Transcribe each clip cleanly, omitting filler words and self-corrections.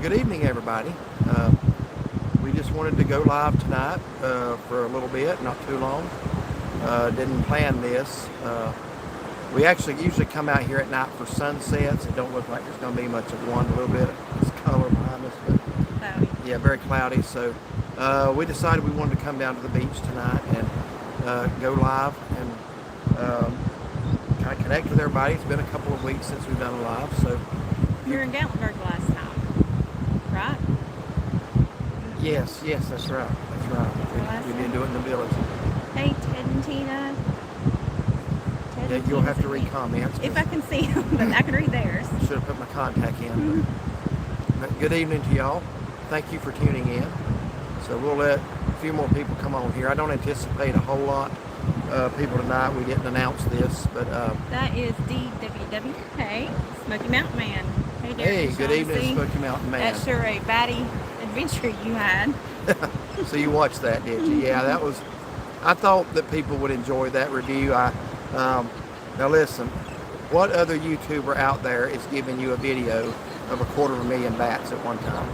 Good evening, everybody. We just wanted to go live tonight for a little bit, not too long. Didn't plan this. We actually usually come out here at night for sunsets. It don't look like there's going to be much of one. A little bit of color behind us, but Cloudy. yeah, very cloudy. So we decided we wanted to come down to the beach tonight and go live and kind of connect with everybody. It's been a couple of weeks since we've done a live, so. You were in Gatlinburg last time, right? Yes, that's right. That's right. We did do it in the village. Hey, Ted and Tina. Ted Yeah, and you'll have to Tina's read in here. comments. If I can see them, but I can read theirs. I should have put my contact in. But good evening to y'all. Thank you for tuning in. So we'll let a few more people come on here. I don't anticipate a whole lot of people tonight. We didn't announce this, but That is DWW. Hey, Smoky Mountain Man. Hey, Derek hey, and good Shaughnessy. evening, Smoky Mountain Man. That's sure a batty adventure you had. So you watched that, did you? Yeah, that was. I thought that people would enjoy that review. Now listen, what other YouTuber out there is giving you a video of 250,000 bats at one time?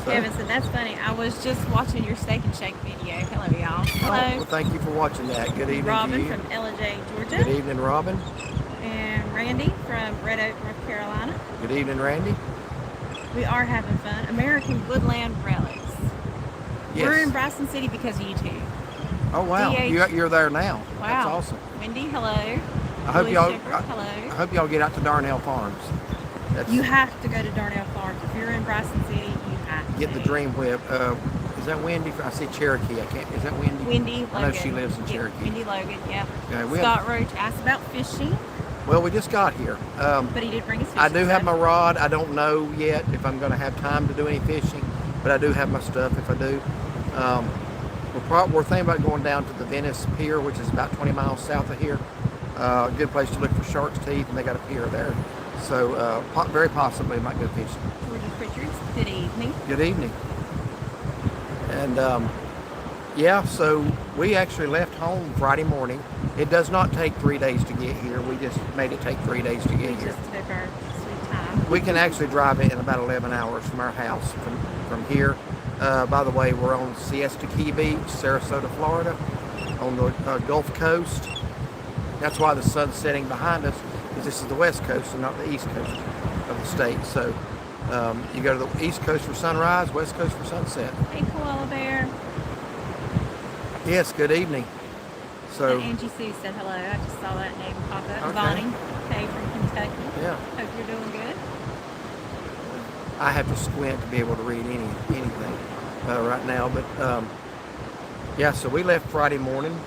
So, Kevin said, that's funny. I was just watching your Steak and Shake video. Hello, y'all. Hello. well, thank you for watching that. Good evening Robin to you. from LJ, Georgia. Good evening, Robin. And Randy from Red Oak, North Carolina. Good evening, Randy. We are having fun. American Woodland Relics. Yes. We're in Bryson City because of you two. Oh wow, DH. you're there now. Wow. That's awesome. Wendy, hello. I hope Julie y'all. Shepherd, I hello. hope y'all get out to Darnell Farms. That's, You have to go to Darnell Farms. If you're in Bryson City, you have to. get the Dream Whip. Is that Wendy? I see Cherokee. I can't. Is that Wendy? Wendy Logan. I know she lives in Yeah, Cherokee. Wendy Logan, yeah. Yeah, we Scott Roach asked about fishing, Well, we just got here. but he did bring his fishing I do have my stuff. rod. I don't know yet if I'm going to have time to do any fishing, but I do have my stuff if I do. We're thinking about going down to the Venice Pier, which is about 20 miles south of here. A good place to look for shark's teeth, and they got a pier there. So very possibly might go fishing. Georgia Pritchards, good evening. Good evening. And yeah, so we actually left home Friday morning. It does not take 3 days to get here. We just made it take 3 days to We get here. just took our sweet time. We can actually drive it in about 11 hours from our house from here. By the way, we're on Siesta Key Beach, Sarasota, Florida, on the Gulf Coast. That's why the sun's setting behind us, because this is the West Coast and not the East Coast of the state. So you go to the East Coast for sunrise, West Coast for sunset. Hey, Koala Bear. Yes, good evening. So And Angie Sue said hello. I just saw that name pop up. Okay. Bonnie, hey, from Kentucky. yeah, Hope you're doing good. I have to squint to be able to read anything right now. But yeah, so we left Friday morning.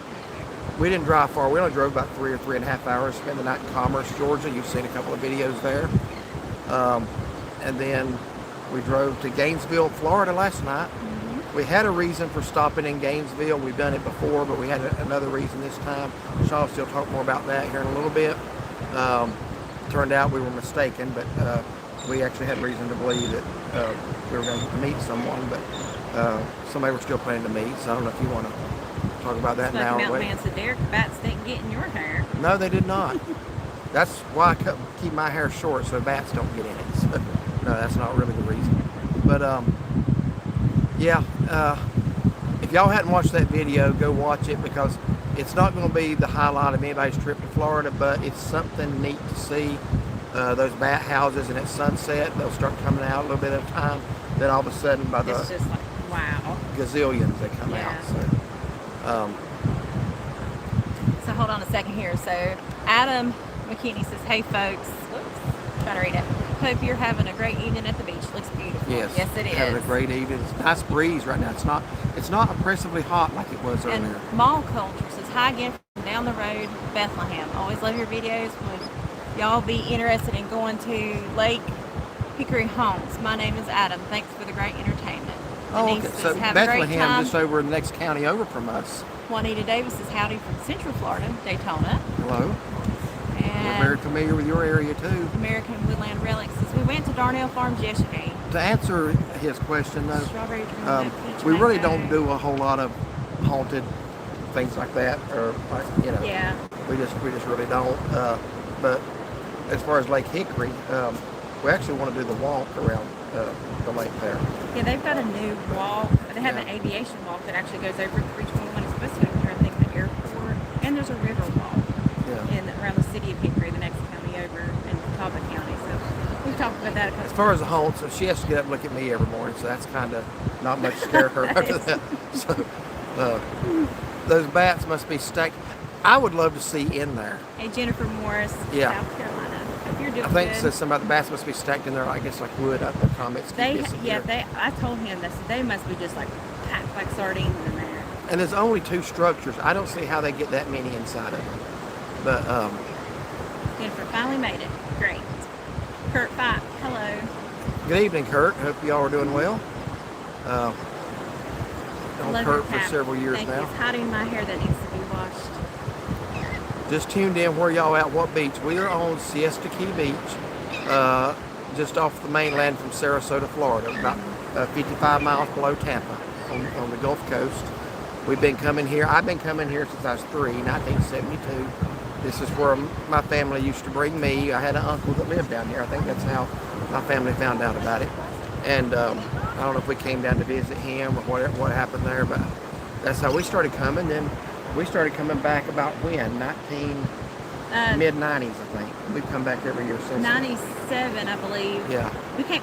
We didn't drive far. We only drove about 3 or 3.5 hours. Spent the night in Commerce, Georgia. You've seen a couple of videos there. And then we drove to Gainesville, Florida last night. We had a reason for stopping in Gainesville. We've done it before, but we had another reason this time. Sean will still talk more about that here in a little bit. Turned out we were mistaken, but we actually had reason to believe that we were going to meet someone, but somebody we're still planning to meet. So I don't know if you want to talk about that Smoky now. Mountain Man said, Derek, the bats didn't get in your hair. No, they did not. That's why I keep my hair short so bats don't get in it. So, no, that's not really the reason. But yeah, if y'all hadn't watched that video, go watch it, because it's not going to be the highlight of anybody's trip to Florida, but it's something neat to see. Those bat houses, and at sunset they'll start coming out a little bit at a time. Then all of a sudden, by the It's just like, wow. gazillions, they come Yeah. out. So, So hold on a second here. So Adam McKinney says, hey folks, whoops, trying to read it. Hope you're having a great evening at the beach. Looks beautiful. yes, Yes, it is. having a great evening. It's a nice breeze right now. It's not oppressively hot like it was And earlier. Mall Culture says, hi again from down the road, Bethlehem. Always love your videos. Would y'all be interested in going to Lake Hickory Homes? My name is Adam. Thanks for the great entertainment. Oh, Denise okay. says, So have a great Bethlehem, time. just over in the next county over from us. Juanita Davis says, howdy from Central Florida, Daytona. Hello. We're And very familiar with your area too. American Woodland Relics says, we went to Darnell Farms yesterday. To answer his question though, Strawberry Dream, peach we really mango. don't do a whole lot of haunted things like that, or like, Yeah. we just really don't. But as far as Lake Hickory, we actually want to do the walk around the lake there. Yeah, they've got a new walk. They have an aviation walk that actually goes over 321. It's supposed to go through, I think, the airport. And there's a river walk around the city of Hickory, the next county over in Catawba County. So we've talked about that a couple As far as the haunt, so she has to get up and look at me every morning, so that's kind of not much to scare her after that. So those bats must be stacked. I would love to see in there. Hey, Jennifer Morris, South Carolina. If you're doing I think good. it says something about the bats must be stacked in there, I guess, like wood. The comments keep disappearing. I told him that they must be just like packed like sardines in there. And there's only 2 structures. I don't see how they get that many inside of them. But Jennifer finally made it. Great. Kurt Fife, hello. good evening, Kurt. Hope y'all are doing well. Known Kurt for several years Thank now. you. It's hiding my hair that needs to be washed. Just tuned in. Where y'all at? What beach? We are on Siesta Key Beach, just off the mainland from Sarasota, Florida, about 55 miles below Tampa on the Gulf Coast. We've been coming here. I've been coming here since I was 3, 1972. This is where my family used to bring me. I had an uncle that lived down here. I think that's how my family found out about it. And I don't know if we came down to visit him or what happened there, but that's how we started coming. Then we started coming back about when? Mid-90s, I think. We've come back every year since. 97, I believe. Yeah. You came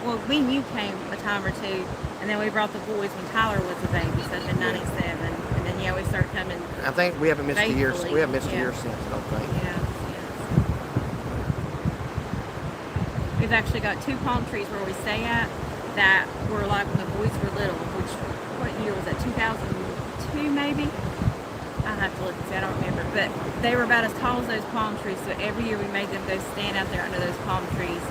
a time or two, and then we brought the boys when Tyler was a baby, so in 97. And then, we started coming. I think we haven't missed a year. faithfully. We haven't missed a year since, I don't think. Yeah. We've actually got 2 palm trees where we stay at that were like when the boys were little, which, what year was that, 2002 maybe? I have to look and see, I don't remember. But they were about as tall as those palm trees, so every year we made them go stand out there under those palm trees.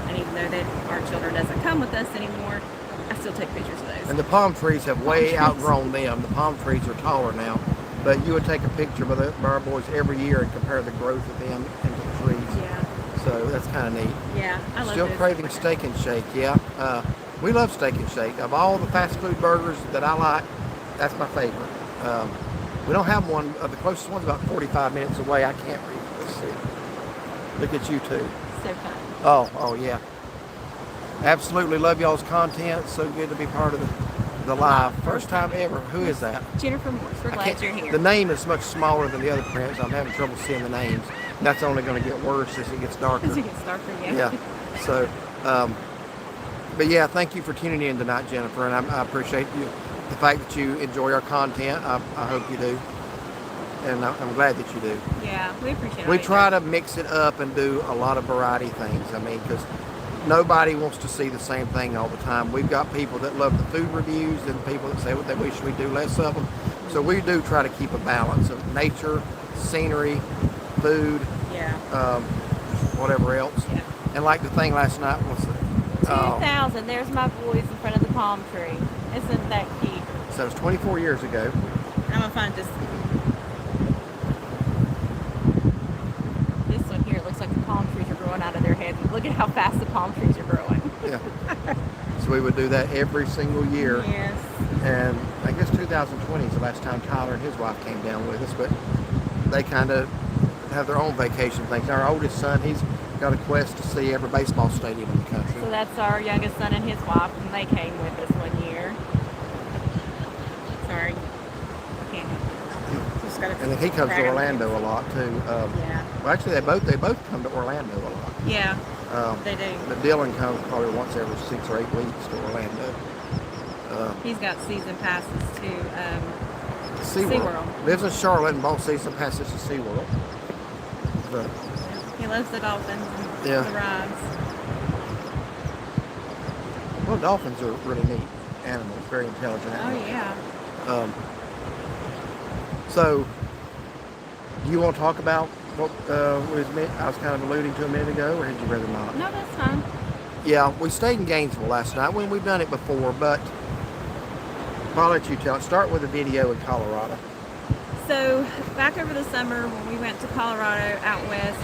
And even though our children doesn't come with us anymore, I still take pictures of those. And the palm trees have way outgrown them. The palm trees are taller now. But you would take a picture of our boys every year and compare the growth of them into the trees. Yeah. So that's kind of neat. Yeah, I love Still craving Steak and Shake, yeah. We love Steak and Shake. Of all the fast food burgers that I like, that's my favorite. We don't have one. The closest one's about 45 minutes away. I can't read. Let's see. Look at you two. So fun. Oh yeah. Absolutely love y'all's content. So good to be part of the live. First time ever. Who is that? Jennifer Morse. We're glad you're here. The name is much smaller than the other prints. I'm having trouble seeing the names. That's only going to get worse as it gets darker. As it gets darker, yeah. Yeah. So, but yeah, thank you for tuning in tonight, Jennifer, and I appreciate the fact that you enjoy our content. I hope you do, and I'm glad that you do. Yeah, we appreciate it. We try to mix it up and do a lot of variety things. I mean, because nobody wants to see the same thing all the time. We've got people that love the food reviews and people that say what they wish we do less of them. So we do try to keep a balance of nature, scenery, food, whatever else. Yeah. And like the thing last night was 2000. There's my boys in front of the palm tree. Isn't that cute? So it was 24 years ago. I'm gonna find this one here. It looks like the palm trees are growing out of their heads. Look at how fast the palm trees are growing. Yeah. So we would do that every single year. Yes. And I guess 2020 is the last time Tyler and his wife came down with us, but they kind of have their own vacation things. Our oldest son, he's got a quest to see every baseball stadium in the country. So that's our youngest son and his wife, and they came with us one year. Sorry. I can't. Just gotta And then he comes to Orlando a lot too. Yeah. Well, actually, they both come to Orlando a lot. Yeah. They do. But Dylan comes probably once every 6 or 8 weeks to Orlando. He's got season passes to SeaWorld. Lives in Charlotte and bought season passes to SeaWorld. But he loves the dolphins and the rides. Well, dolphins are really neat animals, very intelligent animals. Oh, yeah. So, do you want to talk about what I was kind of alluding to a minute ago, or had you rather not? No, that's fine. Yeah, we stayed in Gainesville last night. We've done it before, but I'll let you tell it. Start with a video in Colorado. So, back over the summer when we went to Colorado out west,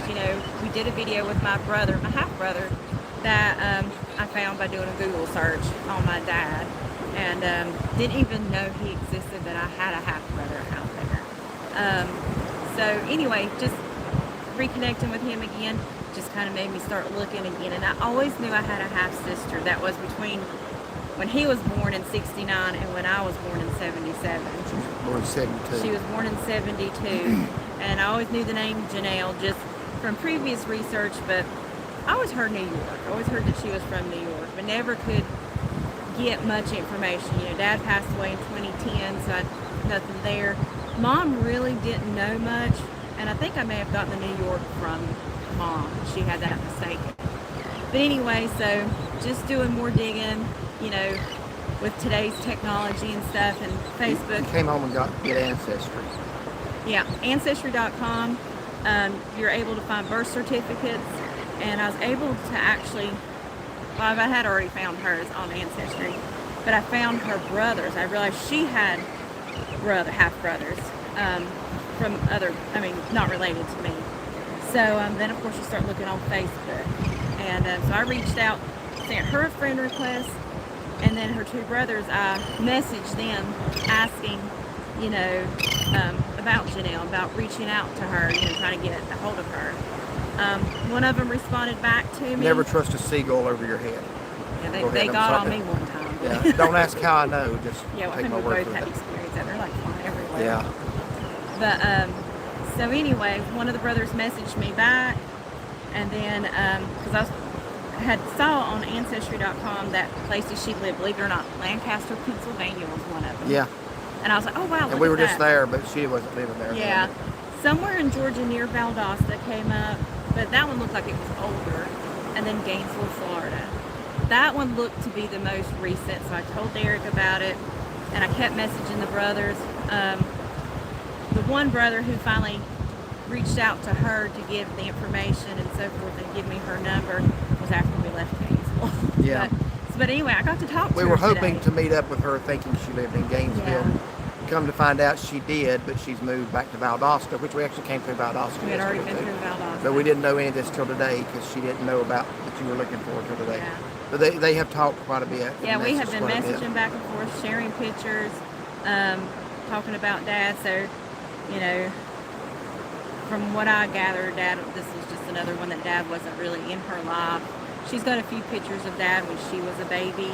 we did a video with my brother, my half-brother, that I found by doing a Google search on my dad. And didn't even know he existed, that I had a half-brother out there. So, anyway, just reconnecting with him again, just kind of made me start looking again. And I always knew I had a half sister that was between when he was born in '69 and when I was born in '77. She was born in 72. She was born in '72, and I always knew the name Janelle just from previous research, but I always heard New York. I always heard that she was from New York, but never could get much information. You know, Dad passed away in 2010, so I had nothing there. Mom really didn't know much, and I think I may have gotten the New York from Mom. She had that mistaken. But anyway, so just doing more digging, you know, with today's technology and stuff, and Facebook. You came home and get Ancestry. Yeah, Ancestry.com. You're able to find birth certificates, and I was able to actually, well, I had already found hers on Ancestry, but I found her brothers. I realized she had half brothers from other, I mean, not related to me. So then, of course, you start looking on Facebook, and so I reached out, sent her a friend request, and then her two brothers, I messaged them asking, you know, about Janelle, about reaching out to her, you know, trying to get a hold of her. One of them responded back to me. Never trust a seagull over your head. Yeah, they got on me one time. Yeah, don't ask how I know, just yeah, well, take my we word both for had it. experience that. They're like flying everywhere. Yeah. But, so anyway, one of the brothers messaged me back, and then, because I had saw on Ancestry.com that places she lived, believe it or not, Lancaster, Pennsylvania was one of them. Yeah. And I was like, oh wow, And we were just there, but she wasn't living there. Yeah. Somewhere in Georgia near Valdosta came up, but that one looked like it was older. And then Gainesville, Florida. That one looked to be the most recent, so I told Derek about it, and I kept messaging the brothers. The one brother who finally reached out to her to give the information and so forth and give me her number was after we left Gainesville. Yeah. But anyway, I got to talk to her We were hoping today. to meet up with her thinking she lived in Gainesville. Yeah. Come to find out she did, but she's moved back to Valdosta, which we actually came through Valdosta. We had already yesterday, been too. through Valdosta. But we didn't know any of this till today because she didn't know about what you were looking for till today. Yeah. But they have talked quite a bit. Yeah, we have messaged been quite a bit. messaging back and forth, sharing pictures, talking about Dad. So, you know, from what I gathered, Dad, this is just another one that Dad wasn't really in her life. She's got a few pictures of Dad when she was a baby,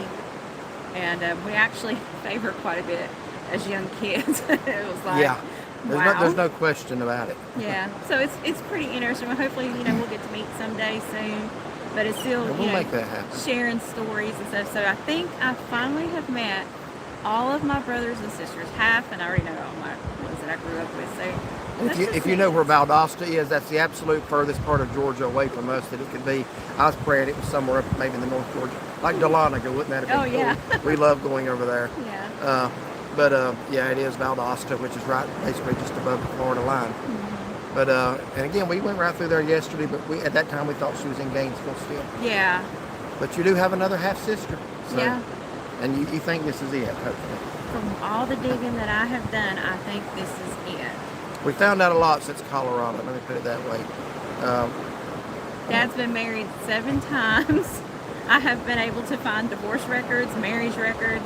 and we actually favor quite a bit as young kids. It was like, Yeah. There's no question about it. Yeah, so it's pretty interesting. Well, hopefully, you know, we'll get to meet someday soon. But it's still, And you we'll know, make that happen. sharing stories and stuff. So I think I finally have met all of my brothers and sisters, half, and I already know all my ones that I grew up with. So And that's if just you know neat. where Valdosta is, that's the absolute furthest part of Georgia away from us that it could be. I was praying it was somewhere up maybe in the North Georgia, like Dahlonega, wouldn't that have been Oh, yeah. cool? We love going over there. Yeah. But yeah, it is Valdosta, which is right basically just above the Florida line. Mm-hmm. But and again, we went right through there yesterday, but at that time we thought she was in Gainesville still. Yeah. But you do have another half sister. So, Yeah. And you think this is it, hopefully. From all the digging that I have done, I think this is it. We found out a lot since Colorado, let me put it that way. Dad's been married 7 times. I have been able to find divorce records, marriage records.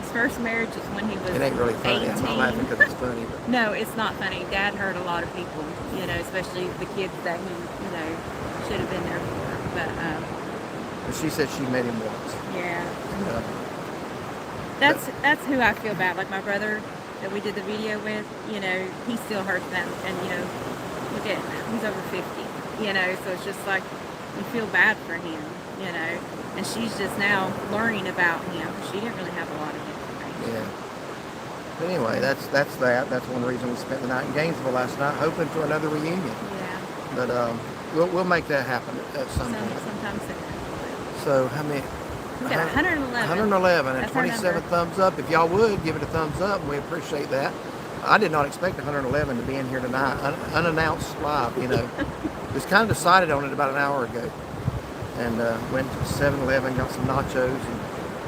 His first marriage is when he was It ain't really funny. 18. I'm not laughing because it's funny. But No, it's not funny. Dad hurt a lot of people, you know, especially the kids that he, you know, should have been there for. But she said she met him once. yeah, Uh, that's who I feel bad. Like my brother that we did the video with, you know, he still hurts them, and you know, look at he's over 50, you know, so it's just like you feel bad for him, you know, and she's just now learning about him. She didn't really have a lot of information. yeah. But anyway, that's that. That's one reason we spent the night in Gainesville last night, hoping for another reunion. Yeah. But we'll make that happen at some point. Sometimes soon. So how many? We've got 111. 111 and That's our 27 number. thumbs up. If y'all would give it a thumbs up, we appreciate that. I did not expect 111 to be in here tonight, unannounced live. You know, just kind of decided on it about an hour ago, and went to 7-Eleven, got some nachos, and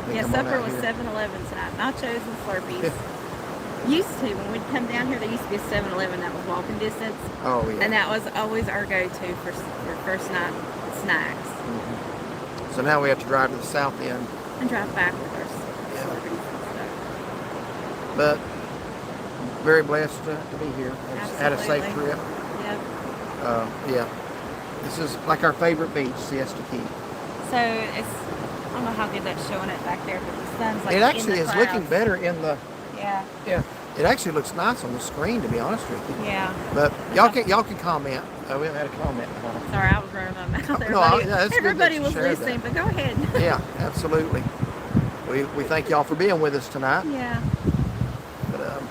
then Yeah, come on supper out was here. 7-Eleven tonight. Nachos and Slurpees. Used to, when we'd come down here, there used to be a 7-Eleven that was walking distance. Oh yeah. And that was always our go-to for first night snacks. So now we have to drive to the south end, And drive back with our Yeah. Slurpees and but very blessed to be here. Had a safe Absolutely. trip. stuff. Yep. Yeah. This is like our favorite beach, Siesta Key. So it's, I don't know how good that's showing it back there, but the sun's like It actually in the is clouds. looking better in the. Yeah. Yeah. It actually looks nice on the screen, to be honest with you. Yeah. But y'all can comment. We haven't had a comment. Sorry, I was running my mouth. Everybody Was listening, but go ahead. Yeah, absolutely. We thank y'all for being with us tonight. Yeah. But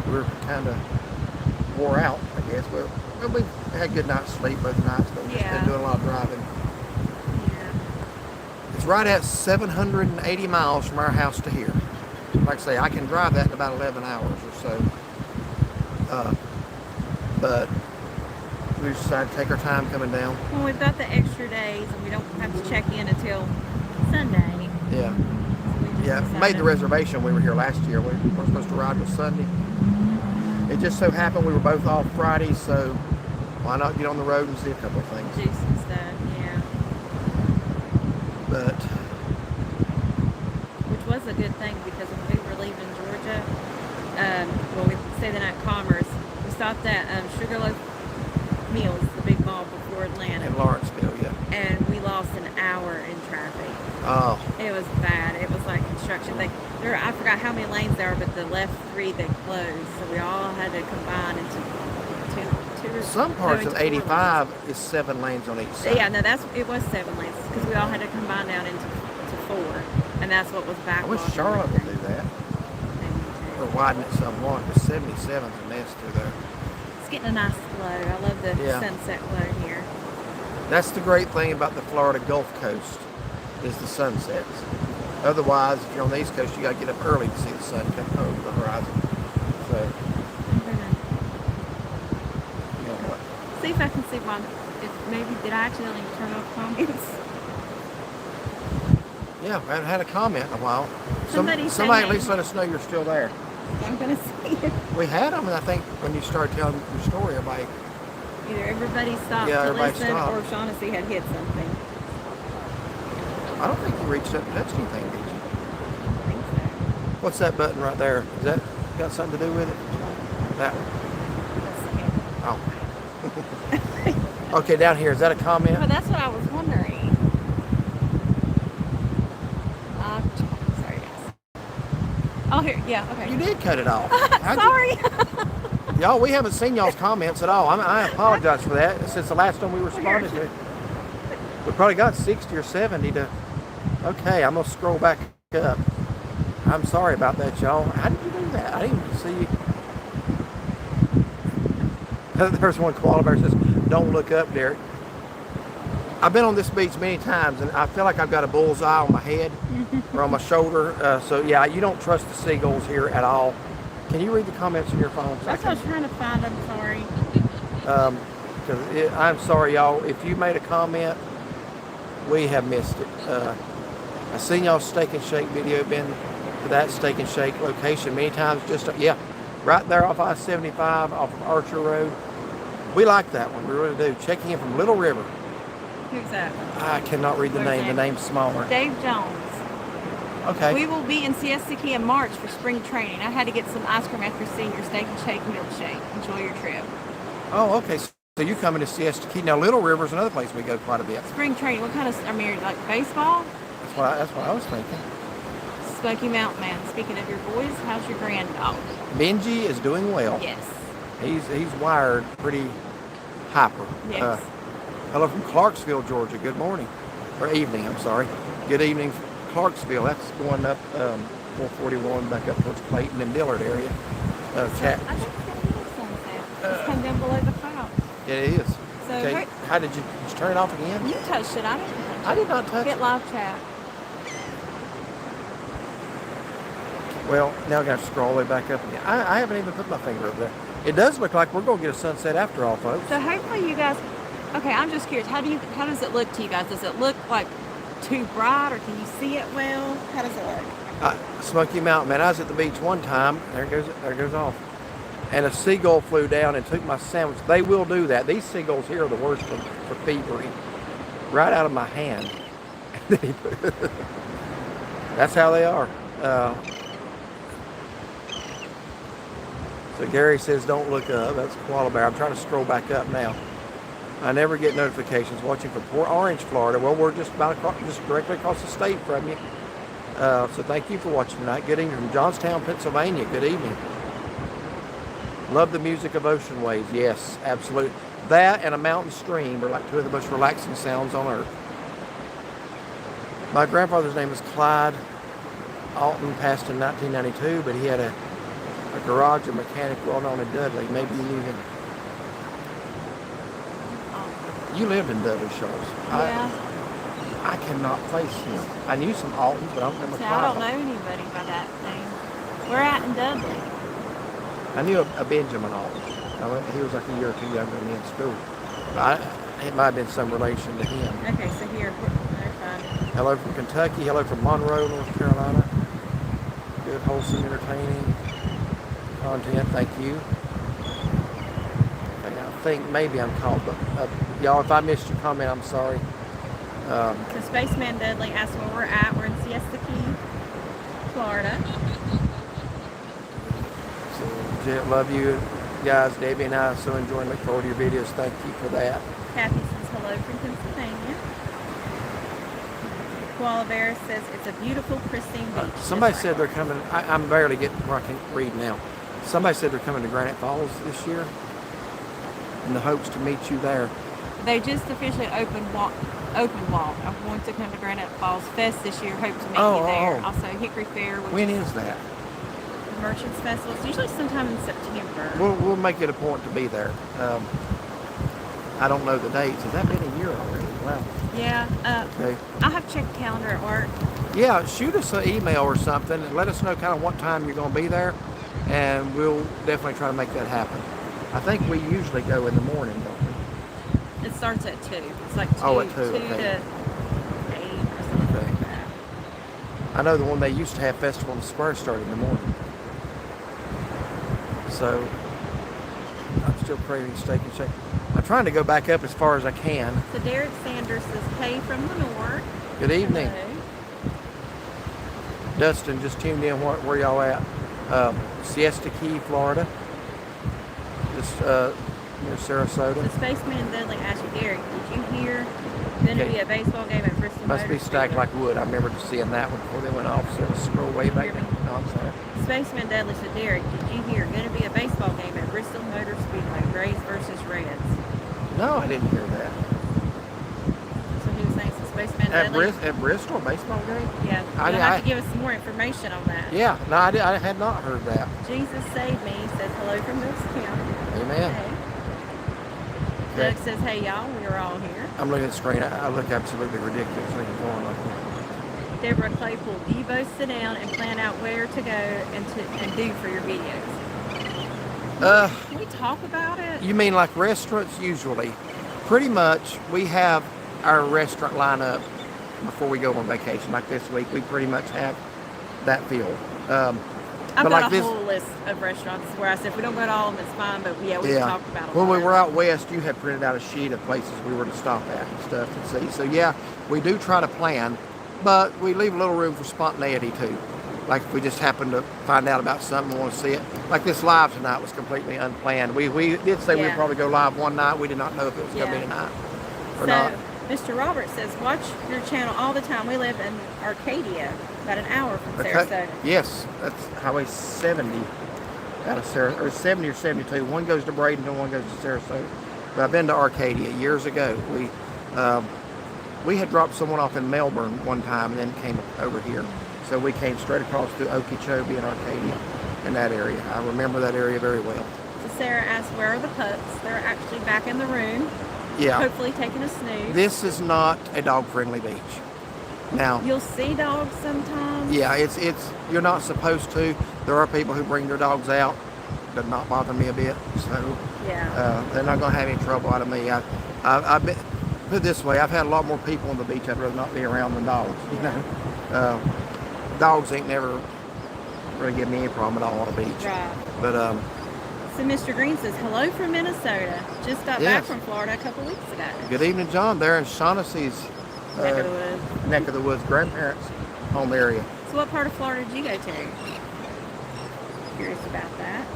we're kind of wore out, I guess. Well, we've had good night's sleep both nights, but we've just been doing a lot of driving. Yeah. It's right at 780 miles from our house to here. Like I say, I can drive that in about 11 hours or so. But we decided to take our time coming down. Well, we've got the extra days, and we don't have to check in until Sunday. Yeah. So we just Yeah, decided- made the reservation when we were here last year. We were supposed to ride with Sunday. It just so happened we were both off Friday, so why not get on the road and see a couple of things? Do some stuff, yeah. But Which was a good thing, because when we were leaving Georgia, well, we stayed the night at Commerce. We stopped at Sugarloaf Mills, the big mall before Atlanta, in Lawrenceville, yeah. and we lost an hour in traffic. Oh, It was bad. It was like construction. I forgot how many lanes there are, but the left 3 they closed, so we all had to combine into two. some parts into of 4 85 is 7 lanes on each lanes. side. Yeah, no, it was 7 lanes, because we all had to combine down into 4, and that's what was back. I wish Charlotte would do that. Or widen it somewhat, but 77's a mess through there. It's getting a nice glow. I love the sunset glow here. That's the great thing about the Florida Gulf Coast, is the sunsets. Otherwise, if you're on the East Coast, you got to get up early to see the sun come over the horizon. So, I'm gonna you know what? see if I can see one. If maybe did I accidentally turn off comments? Yeah, I haven't had a comment in a while. Somebody Somebody at least let us know you're still there. I'm gonna see it. We had them, and I think when you started telling your story, everybody, Either everybody stopped Yeah, to everybody listen, stopped. or Shaughnessy had hit something. I don't think you reached up and touched anything, did you? I think so. What's that button right there? Is that got something to do with it? That one. Let's see. Oh. Okay, down here, is that a comment? Well, that's what I was wondering. Sorry, guys. Oh, here, yeah, okay. You did cut it off. Sorry. Y'all, we haven't seen y'all's comments at all. I apologize for that. Since the last time we responded to it, we probably got 60 or 70 to. Okay, I'm gonna scroll back up. I'm sorry about that, y'all. How did you do that? I didn't even see you. There's one koala bear that says, "Don't look up, Derek." I've been on this beach many times, and I feel like I've got a bullseye on my head or on my shoulder. So yeah, you don't trust the seagulls here at all. Can you read the comments on your phone? That's what I was trying to find. I'm sorry. I'm sorry, y'all. If you made a comment, we have missed it. I seen y'all's Steak and Shake video. Been to that Steak and Shake location many times. Just right there off I-75, off of Archer Road. We like that one. We really do. Checking in from Little River. Who's that? I cannot read the Where's name. The name's smaller. Dave Jones. Okay. We will be in Siesta Key in March for spring training. I had to get some ice cream after senior Steak and Shake milkshake. Enjoy your trip. Oh, okay. So you're coming to Siesta Key. Now, Little River's another place we go quite a bit. Spring training. What kind of, like baseball? That's what I was thinking. Smoky Mountain Man. Speaking of your boys, how's your grand dog? Benji is doing well. Yes. He's wired pretty hyper. Yes. Hello from Clarksville, Georgia. Good morning. Or evening, I'm sorry. Good evening, Clarksville. That's going up 441 back up towards Clayton and Dillard area. Cat. I think that is sunset. It's come down below the cloud. It is. So Okay. How did you turn it off again? you touched it. I didn't touch it. I did not touch Get it. live chat. Well, now I got to scroll all the way back up again. I haven't even put my finger up there. It does look like we're going to get a sunset after all, folks. So hopefully you guys. Okay, I'm just curious. How does it look to you guys? Does it look like too bright, or can you see it well? How does it look? Smoky Mountain, man. I was at the beach one time. There it goes off. And a seagull flew down and took my sandwich. They will do that. These seagulls here are the worst for thievery. Right out of my hand. That's how they are. So Gary says don't look up. That's Koala Bear. I'm trying to scroll back up now. I never get notifications. Watching from Port Orange, Florida. Well, we're just just directly across the state from you. So thank you for watching tonight. Good evening from Johnstown, Pennsylvania. Good evening. Love the music of ocean waves. Yes, absolutely. That and a mountain stream are like two of the most relaxing sounds on earth. My grandfather's name was Clyde Alton, passed in 1992, but he had a garage and mechanic well known in Dudley. Maybe you knew him. You lived in Dudley, Charles. Yeah. I cannot place him. I knew some Altons, but I don't remember See, Clyde. I don't know anybody by that name. We're at in Dudley. I knew a Benjamin Alton. He was like a year or two younger than me in school. But it might have been some relation to him. Okay, so here, they're fine. Hello from Kentucky. Hello from Monroe, North Carolina. Good, wholesome, entertaining content. Thank you. I think maybe I'm caught up. Y'all, if I missed your comment, I'm sorry. So Spaceman Dudley asked where we're at. We're in Siesta Key, Florida. So, Jet, love you guys. Debbie and I so enjoy and look forward to your videos. Thank you for that. Kathy says hello from Pennsylvania. Koala Bear says it's a beautiful, pristine beach. Somebody just said like they're coming. I'm barely getting where I can read now. Somebody said they're coming to Granite Falls this year in the hopes to meet you there. They just officially open walk. I'm going to come to Granite Falls Fest this year. Hope to meet you there. Also Hickory Fair. When is that? The Merchants Festival. It's usually sometime in September. We'll make it a point to be there. I don't know the dates. Has that been a year already? Wow. Yeah. Okay. I'll have to check the calendar at work. Yeah, shoot us an email or something and let us know kind of what time you're going to be there, and we'll definitely try to make that happen. I think we usually go in the morning, don't we? It starts at 2. It's like 2, at 2, 2 okay. to 8 or something like that. I know the one they used to have festival in the square started in the morning. So I'm still craving steak and shake. I'm trying to go back up as far as I can. So Derek Sanders says, hey from Lenore. Good evening. Hello. Dustin just tuned in. Where y'all at? Siesta Key, Florida. Just near Sarasota. The Spaceman Dudley asked you, Derek, did you hear going to be a baseball game at Bristol Must be Motor stacked Speedway? like wood. I remember just seeing that one before they went off. So let's scroll way back. Hear me? No, I'm sorry. Spaceman Dudley said, Derek, did you hear going to be a baseball game at Bristol Motor Speedway, Rays versus Reds? No, I didn't hear that. So he was saying, so Spaceman Dudley? At Bristol, a baseball game? Yeah, you'll have to give us some more information on that. Yeah, no, I had not heard that. Jesus Save Me says hello from Mills County. Amen. Hey. Okay. Doug says, hey y'all, we are all here. I'm looking at the screen. I look absolutely ridiculous looking going like that. Deborah Claypool, do you both sit down and plan out where to go and do for your videos? Can we talk about it? You mean like restaurants? Usually, pretty much we have our restaurant lineup before we go on vacation. Like this week, we pretty much have that filled. I've but got like a whole list of restaurants where I said if we don't go to all of them, it's fine. But yeah, we can talk about them. When we were out west, you had printed out a sheet of places we were to stop at and stuff and see. So yeah, we do try to plan, but we leave a little room for spontaneity too. Like if we just happen to find out about something and want to see it. Like this live tonight was completely unplanned. We did say we'd probably go live one night. We did not know if it was going to be tonight or not. Mr. Roberts says, watch your channel all the time. We live in Arcadia, about an hour from Sarasota. Yes, that's Highway 70 out of Sarasota, or 70 or 72. One goes to Bradenton and one goes to Sarasota. But I've been to Arcadia years ago. We had dropped someone off in Melbourne one time and then came over here. So we came straight across through Okeechobee and Arcadia in that area. I remember that area very well. So Sarah asked, where are the pups? They're actually back in the room. Yeah. Hopefully taking a snooze. This is not a dog-friendly beach. Now, you'll see dogs sometimes. Yeah, it's you're not supposed to. There are people who bring their dogs out. Does not bother me a bit. So yeah, they're not going to have any trouble out of me. I've been, put it this way, I've had a lot more people on the beach I'd rather not be around than dogs. You know, dogs ain't never really give me any problem at all on the beach. Right. But so Mr. Green says, hello from Minnesota. Just got back from Florida a couple weeks ago. Good evening, John. There in Shaughnessy's neck of the woods, grandparents' home area. So what part of Florida did you go to? Curious about that.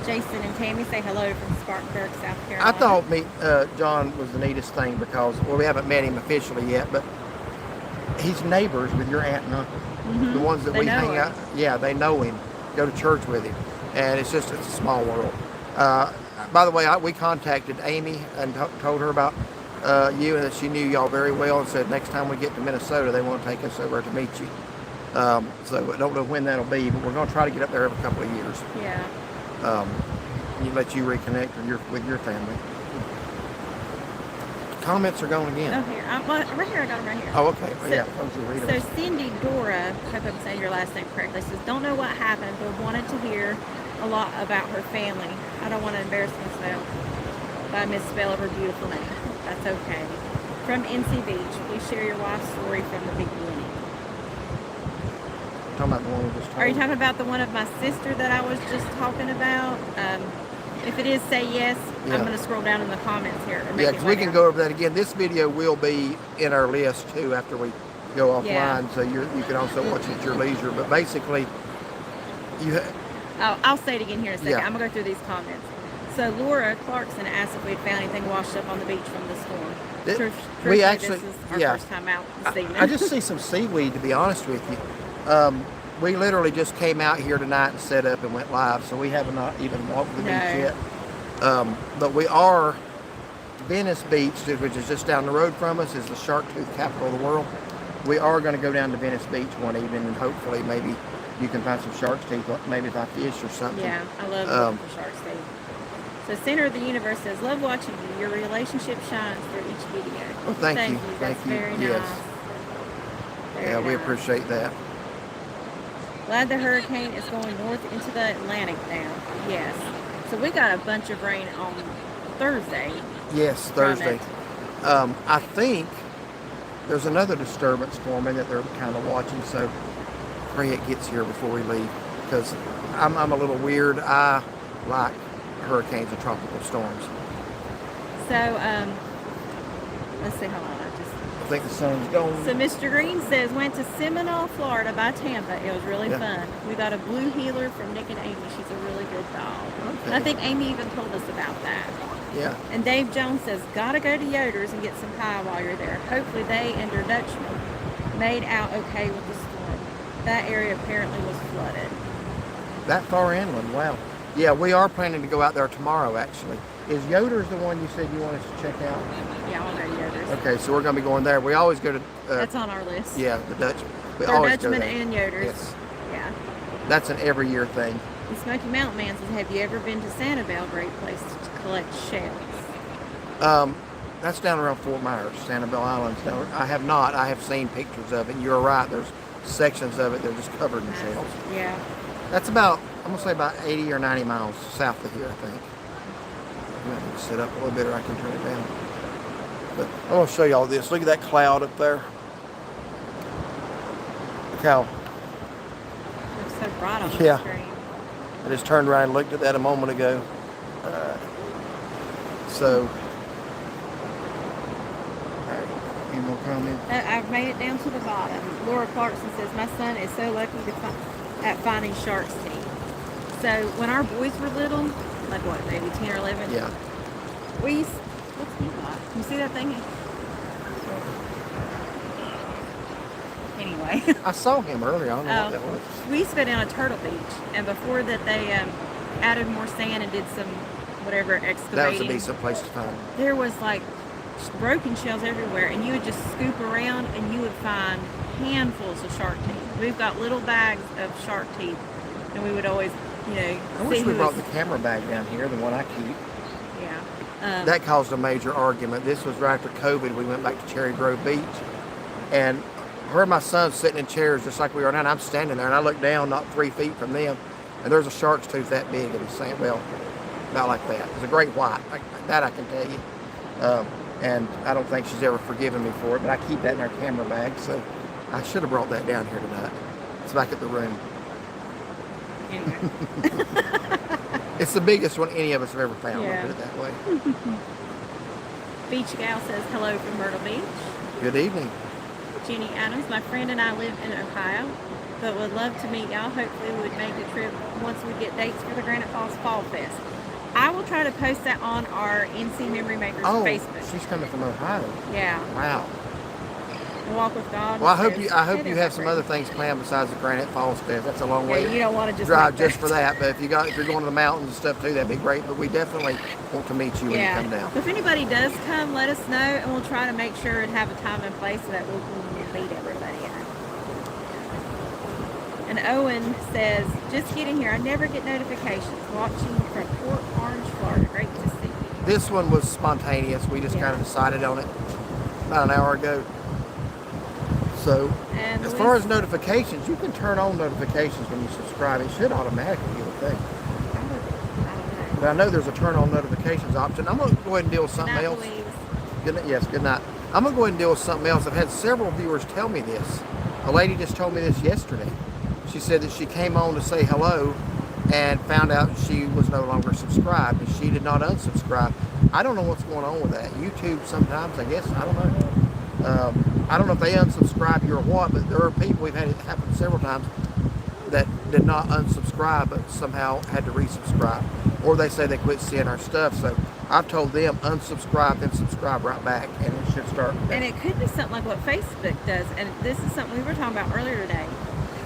Jason and Tammy say hello from Spartanburg, South Carolina. I thought John was the neatest thing because, well, we haven't met him officially yet, but he's neighbors with your aunt and uncle. The ones that we hang out. Yeah, they know him, go to church with him, and it's a small world. By the way, we contacted Amy and told her about you and that she knew y'all very well, and said next time we get to Minnesota, they want to take us over to meet you. So I don't know when that'll be, but we're going to try to get up there every couple of years. Yeah. Let you reconnect with your family. Comments are going again. Oh, here. Right here, I got them right here. Oh, okay. So Cindy Dora, hope I'm saying your last name correctly, says, don't know what happened, but wanted to hear a lot about her family. I don't want to embarrass myself by misspell of her beautiful name. That's okay. From NC Beach, please share your wife's story from the beginning. Talking about the one we just told. Are you talking about the one of my sister that I was just talking about? If it is, say yes. Yeah. I'm going to scroll down in the comments here. Yeah, because we can go over that again. This video will be in our list too after we go offline, so you can also watch it at your leisure. But basically, I'll say it again here in a second. Yeah. I'm going to go through these comments. So Laura Clarkson asked if we had found anything washed up on the beach from the storm. We actually, this is our first time out this evening. I just see some seaweed, to be honest with you. We literally just came out here tonight and set up and went live, so we have not even walked the beach yet. But we are, Venice Beach, which is just down the road from us, is the shark tooth capital of the world. We are going to go down to Venice Beach one evening, and hopefully maybe you can find some shark's teeth, maybe if I fish or something. Yeah, I love looking for shark's teeth. So Center of the Universe says, love watching you. Your relationship shines through each video. Well, thank you. That's very nice. Yes. Very we nice. appreciate that. Glad the hurricane is going north into the Atlantic now. Yes. So we got a bunch of rain on Thursday. Yes, Thursday. I think there's another disturbance forming that they're kind of watching, so pray it gets here before we leave, because I'm a little weird. I like hurricanes and tropical storms. So, let's see, hold on. I think the sun's going. So Mr. Green says, went to Seminole, Florida by Tampa. It was really fun. We got a blue heeler from Nick and Amy. She's a really good dog. Okay. I think Amy even told us about that. Yeah. And Dave Jones says, gotta go to Yoder's and get some pie while you're there. Hopefully they and their Dutchman made out okay with the storm. That area apparently was flooded. That far inland, wow. Yeah, we are planning to go out there tomorrow, actually. Is Yoder's the one you said you want us to check out? Yeah, I want to go to Yoder's. Okay, so we're going to be going there. We always go to... that's on our list. Yeah, the Dutchman. We They're always Dutchman go there. and Yoder's. Yes. Yeah. That's an every year thing. The Smoky Mountain Man says, have you ever been to Sanibel? Great place to collect shells. That's down around Fort Myers, Sanibel Islands. Down. I have not. I have seen pictures of it. You're right. There's sections of it that are just covered in shells. Yeah. That's about, I'm going to say about 80 or 90 miles south of here, I think. I'm going to sit up a little bit or I can turn it down. But I want to show you all this. Look at that cloud up there. Look how... Looks so bright on the screen. I just turned around and looked at that a moment ago. So... Any more comments? I've made it down to the bottom. Laura Clarkson says, my son is so lucky at finding shark's teeth. So when our boys were little, like what, maybe 10 or 11? Yeah. We used, what's he like? You see that thing? Anyway. I saw him earlier. I don't know what that was. We used to go down to Turtle Beach, and before that they added more sand and did some whatever excavating. That was a decent place to find. There was like broken shells everywhere, and you would just scoop around and you would find handfuls of shark teeth. We've got little bags of shark teeth, and we would always, I wish we brought the camera bag down here, the one I keep. Yeah. That caused a major argument. This was right after COVID. We went back to Cherry Grove Beach, and her and my son sitting in chairs just like we are now, and I'm standing there, and I look down not 3 feet from them, and there's a shark's tooth that big, and he's saying, well, about like that. It's a great white. That I can tell you. And I don't think she's ever forgiven me for it, but I keep that in our camera bag, so I should have brought that down here tonight. It's back at the room. Anyway. It's the biggest one any of us have ever found, I'll put it that way. Beach Gal says hello from Myrtle Beach. Good evening. Jeannie Adams, my friend and I live in Ohio, but would love to meet y'all. Hopefully we would make a trip once we get dates for the Granite Falls Fall Fest. I will try to post that on our NCMemoryMakers Facebook. She's coming from Ohio. Yeah. Wow. Walk with God. Well, I hope you have some other things planned besides the Granite Falls Fest. That's a long way. You don't want to just drive just for that. But if you're going to the mountains and stuff too, that'd be great. But we definitely want to meet you when you come down. If anybody does come, let us know, and we'll try to make sure and have a time and place so that we'll meet everybody at. And Owen says, just getting here. I never get notifications. Watching from Port Orange, Florida. Great to see you. This one was spontaneous. We just kind of decided on it about an hour ago. So, as far as notifications, you can turn on notifications when you subscribe. It should automatically, you would think. I don't know. But I know there's a turn on notifications option. I'm going to go ahead and deal with something else. Good night. Yes, good night. I'm going to go ahead and deal with something else. I've had several viewers tell me this. A lady just told me this yesterday. She said that she came on to say hello and found out she was no longer subscribed, and she did not unsubscribe. I don't know what's going on with that. YouTube sometimes, I guess, I don't know. I don't know if they unsubscribe you or what, but there are people, we've had it happen several times, that did not unsubscribe but somehow had to resubscribe. Or they say they quit seeing our stuff. So I've told them unsubscribe, then subscribe right back, and it should start. And it could be something like what Facebook does. And this is something we were talking about earlier today.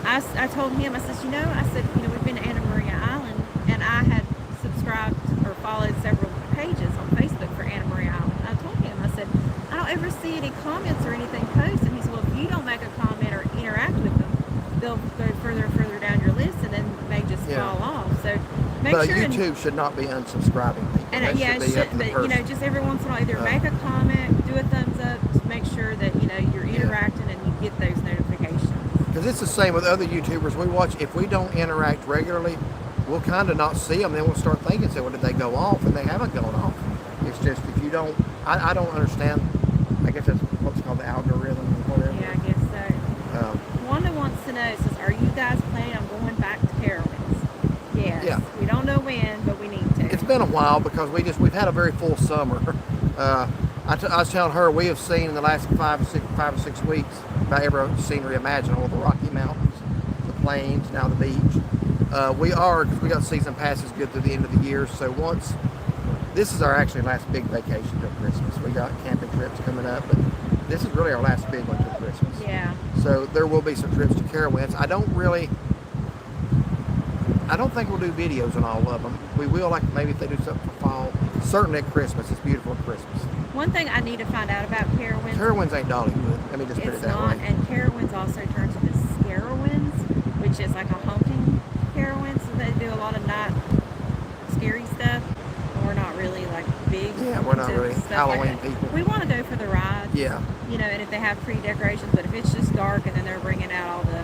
I told him, I said, we've been to Anna Maria Island, and I had subscribed or followed several pages on Facebook for Anna Maria Island. I told him, I said, I don't ever see any comments or anything posted. And he said, well, if you don't make a comment or interact with them, they'll go further and further down your list, and then may just fall off. So make sure. But YouTube should not be unsubscribing people. And it should, but just every once in a while, either make a comment, do a thumbs up, to make sure that you're interacting and you get those notifications. Because it's the same with other YouTubers we watch. If we don't interact regularly, we'll kind of not see them. Then we'll start thinking, say, well, did they go off? And they haven't gone off. It's just if you don't, I don't understand. I guess that's what's called the algorithm or whatever. Yeah, I guess so. Wanda wants to know, says, are you guys planning on going back to Carowinds? Yes. Yeah. We don't know when, but we need to. It's been a while because we've had a very full summer. I was telling her we have seen in the last 5 or 6 weeks about every scenery imaginable, the Rocky Mountains, the plains, now the beach. Because we got season passes good through the end of the year. So this is our actually last big vacation till Christmas. We got camping trips coming up, but this is really our last big one till Christmas. Yeah. So there will be some trips to Carowinds. I don't think we'll do videos on all of them. We will, like maybe if they do something for fall. Certainly at Christmas. It's beautiful at Christmas. One thing I need to find out about Carowinds. Carowinds ain't Dollywood. Let me just put it that way. And Carowinds also turns into Scarowinds, which is like a haunting Carowinds. So they do a lot of night scary stuff. We're not really like big. Yeah, we're not really Halloween people. We want to go for the rides. Yeah. And if they have pre-decorations, but if it's just dark and then they're bringing out all the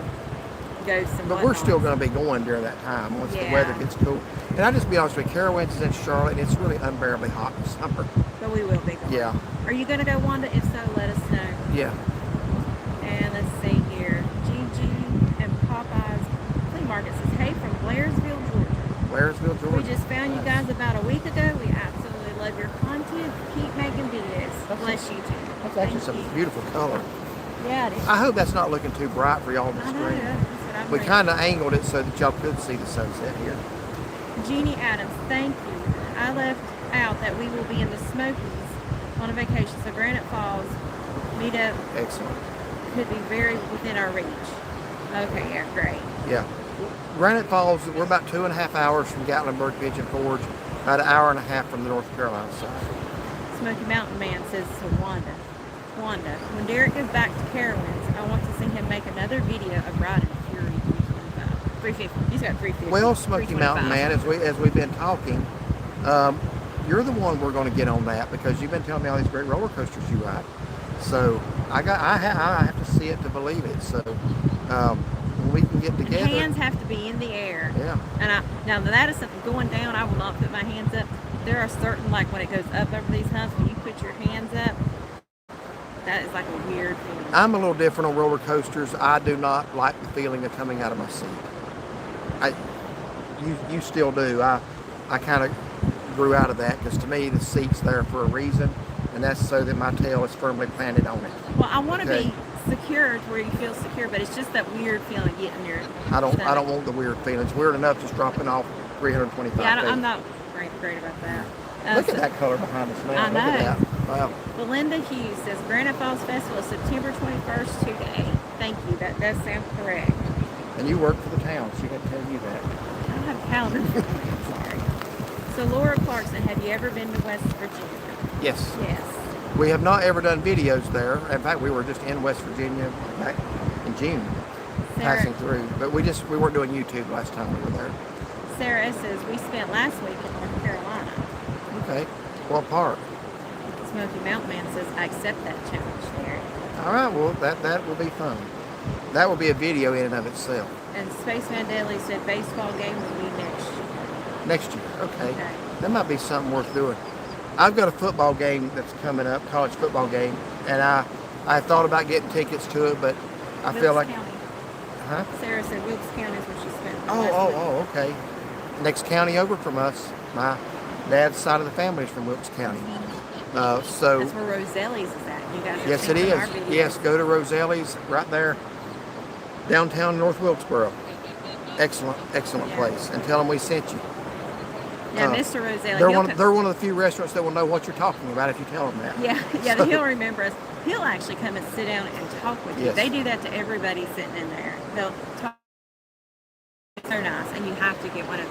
ghosts and But we're still going to be going during that time once the weather gets cool. And I'll just be honest with you, Carowinds is in Charlotte, and it's really unbearably hot in the summer. But we will be going. Yeah. Are you going to go, Wanda? If so, let us know. Yeah. And let's see here. Gigi and Popeye's Flea Market says, hey, from Blairsville, Georgia. Blairsville, Georgia. We just found you guys about a week ago. We absolutely love your content. Keep making videos. Bless you too. That's actually some beautiful color. Yeah, it is. I hope that's not looking too bright for y'all on the screen. I know, that's what I'm We kind of angled it so that y'all could see the sunset here. Jeannie Adams, thank you. I left out that we will be in the Smokies on a vacation, so Granite Falls meetup could be very within our reach. Okay, yeah, great. Yeah. Granite Falls, we're about 2.5 hours from Gatlinburg Pigeon Forge, about an hour and a half from the North Carolina side. Smoky Mountain Man says to Wanda, when Derek goes back to Carowinds, I want to see him make another video of riding Fury 325. 350. He's got 350. Well, Smoky Mountain Man, as we've been talking, you're the one we're going to get on that because you've been telling me all these great roller coasters you ride. So I have to see it to believe it. So when we can get together, hands have to be in the air. Yeah. And now that is something going down. I will not put my hands up. There are certain, like when it goes up over these humps, when you put your hands up, that is like a weird feeling. I'm a little different on roller coasters. I do not like the feeling of coming out of my seat. You still do. I kind of grew out of that because to me the seat's there for a reason. and that's so that my tail is firmly planted on it. Well, I want to Okay. be secure to where you feel secure, but it's just that weird feeling getting your I don't stomach. want the weird feelings. Weird enough just dropping off 325 Yeah, feet. I'm not great about that. Look So- at that color behind us now. I Look at know. that. Wow. Belinda Hughes says Granite Falls Festival is September 21st today. Thank you. That does sound correct. And you work for the town, so you got to tell you that. I don't have a calendar. I'm sorry. So Laura Clarkson, have you ever been to West Virginia? Yes. Yes. We have not ever done videos there. In fact, we were just in West Virginia back in June, passing through. But we weren't doing YouTube last time we were there. Sarah S. says we spent last week in North Carolina. Okay. What part? Smoky Mountain Man says I accept that challenge there. All right. Well, that will be fun. That will be a video in and of itself. And Spaceman Daily said baseball game will be next year. Next year. Okay. Okay. That might be something worth doing. I've got a football game that's coming up, college football game, and I thought about getting tickets to it, but I feel like, County. huh? Sarah said Wilkes County is where she spent. the last week. Oh, okay. Next county over from us. My dad's side of the family is from Wilkes County. So That's where Roselli's is at. You guys have yes, seen it from is. our videos. Yes, go to Roselli's right there, downtown North Wilkesboro. Excellent Yeah. place. And tell them we sent you. Yeah, Mr. Roselli. They're he'll one. come- They're one of the few restaurants that will know what you're talking about if you tell them that. Yeah, he'll remember us. He'll actually come and sit down and talk with you. Yes. They do that to everybody sitting in there. They'll talk. It's so nice, and you have to get one of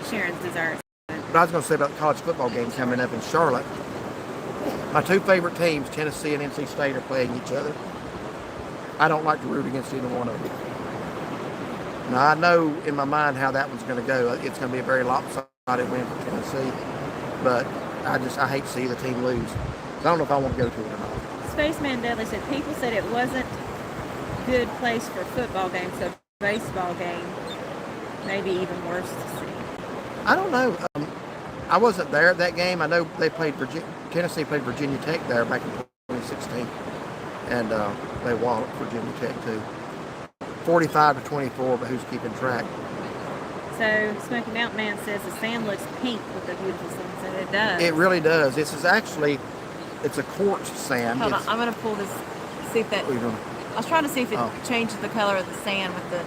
Sharon's desserts. But I was going to say about the college football game coming up in Charlotte. My two favorite teams, Tennessee and NC State, are playing each other. I don't like to root against either one of them. Now, I know in my mind how that one's going to go. It's going to be a very lopsided win for Tennessee. But I hate to see the team lose. So I don't know if I want to go to it or not. Spaceman Dudley said people said it wasn't good place for football games, so baseball game maybe even worse to see. I don't know. I wasn't there at that game. I know they played Tennessee played Virginia Tech there back in 2016. And they walloped Virginia Tech too. 45-24, but who's keeping track? So Smoky Mountain Man says the sand looks pink with the beautiful sunset. It does. It really does. This is actually, it's a quartz sand. Hold on, It's, I'm gonna pull this. See if that. what are you doing? I was trying to see if it Oh. changes the color of the sand with the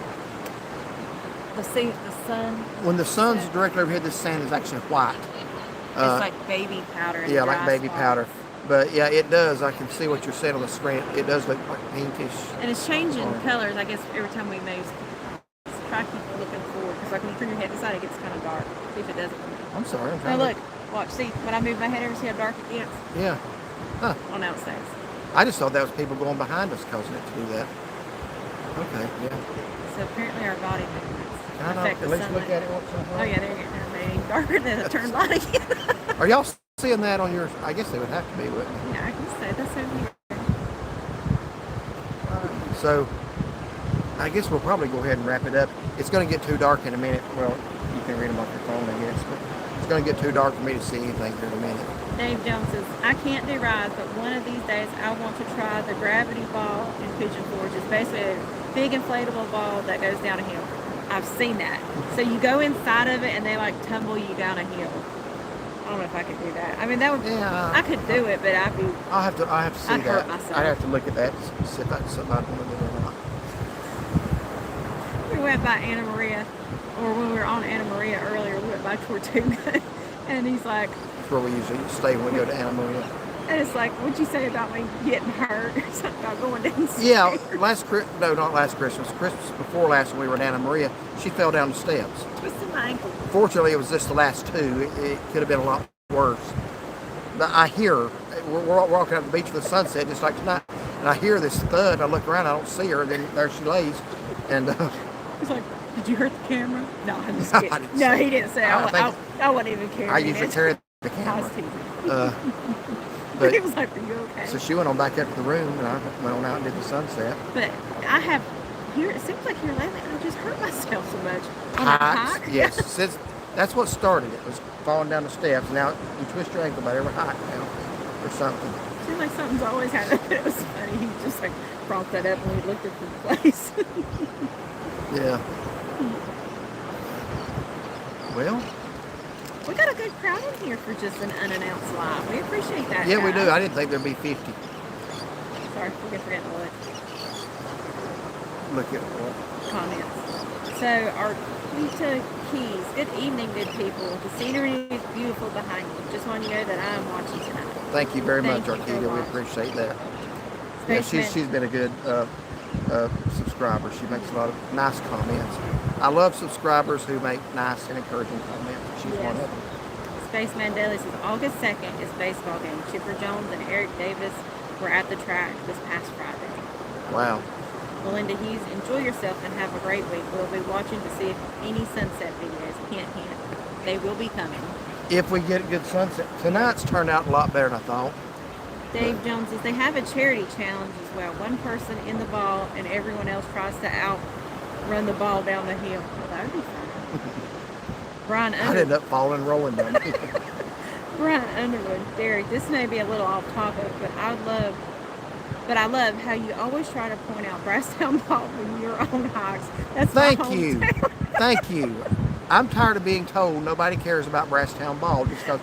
sun. When the sun's directly overhead, this sand is actually white. It's like baby powder. And Yeah, like dry baby spot. powder. But yeah, it does. I can see what you're saying on the screen. It does look like pinkish. And it's changing Oh. colors, I guess, every time we move. So try to keep looking forward, because like when you turn your head aside, it gets kind of dark. See if it doesn't. I'm sorry. I'm Oh, trying look. Watch. See, when I move my head over, see how dark it gets? Yeah. Huh. Oh, now it stays. I just thought that was people going behind us causing it to do that. Okay, yeah. So apparently our body movements Can I not affect at the least look sunlight. at it once in a while? Oh, yeah, there you go. Now maybe darker than it turned light again. Are y'all seeing that on yours? I guess they would have to be, wouldn't they? Yeah, I can say that's so weird. So, I guess we'll probably go ahead and wrap it up. It's going to get too dark in a minute. Well, you can read them off your phone, I guess. But it's going to get too dark for me to see anything here in a minute. Dave Jones says, I can't do rides, but one of these days I want to try the gravity ball in Pigeon Forge. It's basically a big inflatable ball that goes down a hill. I've seen that. So you go inside of it and they like tumble you down a hill. I don't know if I could do that. I mean, that would. Yeah. I could do it, but I'd be. I have to see I'd hurt that. myself. I'd have to look at that to see if that's something I'd want to do or not. We went by Anna Maria, or when we were on Anna Maria earlier, we went by Tortuga, and he's like, That's where we usually stay when we go to Anna Maria. and it's like, what'd you say about me getting hurt or something about going downstairs? Yeah, not last Christmas. Christmas before last when we were in Anna Maria, she fell down the steps. Twisted my ankle. Fortunately, it was just the last two. It could have been a lot worse. But I hear her. We're walking out the beach with the sunset, just like tonight, and I hear this thud. I look around, I don't see her, and then there she lays. And He's like, did you hurt the camera? No, I'm just I kidding. didn't No, say he didn't say. I wouldn't even care. I usually carry the I was camera. teasing. But He was like, are you okay? so she went on back up to the room, and I went on out and did the sunset. But I have, here, it seems like here lately, I just hurt myself so much. On a Hikes, hike? yes. Since that's what started it, was falling down the steps. Now you twist your ankle about every hike now, or something. Seems like something's always happened. It was funny. He just like brought that up when we looked at the place. Yeah. Well, We got a good crowd in here for just an unannounced live. We appreciate that. Yeah, we guys. do. I didn't think there'd be 50. Sorry, we forget to look. Look at what? Comments. So, Arquita Keys. Good evening, good people. The scenery is beautiful behind you. Just want you to know that I am watching tonight. Thank you very much, Thank you for Arquita. We watching. appreciate that. Yeah, Spaceman. she's been a good subscriber. She makes a lot of nice comments. I love subscribers who make nice and encouraging comments. She's one of them. Spaceman Daily says August 2nd is baseball game. Chipper Jones and Eric Davis were at the track this past Friday. Wow. Melinda Hughes, enjoy yourself and have a great week. We'll be watching to see if any sunset videos. Hint, hint. They will be coming. If we get a good sunset. Tonight's turned out a lot better than I thought. Dave Jones says they have a charity challenge as well. One person in the ball and everyone else tries to outrun the ball down the hill. Well, that would be fun. Brian I'd Underwood. end up falling rolling down the hill. Brian Underwood. Derek, this may be a little off topic, but I love how you always try to point out Brasstown Ball when you're on hikes. That's my Thank you. hometown. Thank you. I'm tired of being told nobody cares about Brasstown Ball just because